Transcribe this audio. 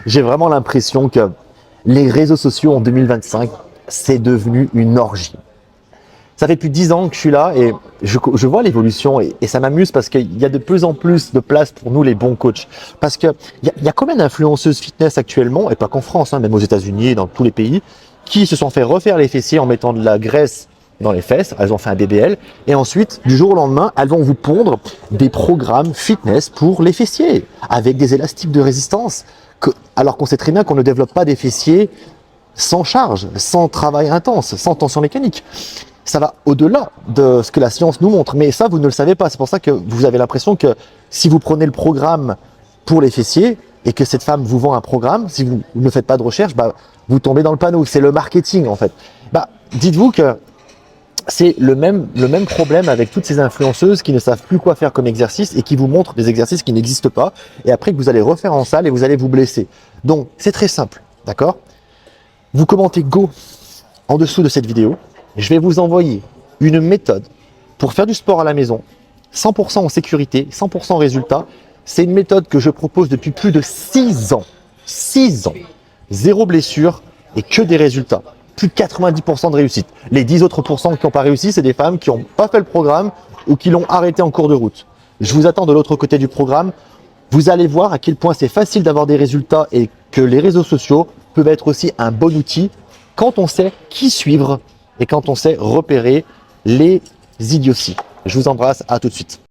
J'ai vraiment l'impression que les réseaux sociaux en 2025, c'est devenu une orgie. Ça fait plus de 10 ans que je suis là et je vois l'évolution et ça m'amuse parce qu'il y a de plus en plus de place pour nous les bons coachs. Parce qu'il y a combien d'influenceuses fitness actuellement, et pas qu'en France, hein, même aux États-Unis et dans tous les pays, qui se sont fait refaire les fessiers en mettant de la graisse dans les fesses, elles ont fait un BBL, et ensuite, du jour au lendemain, elles vont vous pondre des programmes fitness pour les fessiers, avec des élastiques de résistance, alors qu'on sait très bien qu'on ne développe pas des fessiers sans charge, sans travail intense, sans tension mécanique. Ça va au-delà de ce que la science nous montre. Mais ça, vous ne le savez pas. C'est pour ça que vous avez l'impression que si vous prenez le programme pour les fessiers et que cette femme vous vend un programme, si vous ne faites pas de recherche, bah, vous tombez dans le panneau. C'est le marketing, en fait. Bah, dites-vous que c'est le même problème avec toutes ces influenceuses qui ne savent plus quoi faire comme exercice et qui vous montrent des exercices qui n'existent pas et après que vous allez refaire en salle et vous allez vous blesser. Donc, c'est très simple, d'accord? Vous commentez Go en dessous de cette vidéo. Je vais vous envoyer une méthode pour faire du sport à la maison, 100% en sécurité, 100% résultat. C'est une méthode que je propose depuis plus de 6 ans. 6 ans. Zéro blessure et que des résultats. Plus de 90% de réussite. Les 10 autres pourcents qui n'ont pas réussi, c'est des femmes qui n'ont pas fait le programme ou qui l'ont arrêté en cours de route. Je vous attends de l'autre côté du programme. Vous allez voir à quel point c'est facile d'avoir des résultats et que les réseaux sociaux peuvent être aussi un bon outil quand on sait qui suivre et quand on sait repérer les idioties. Je vous embrasse, à tout de suite.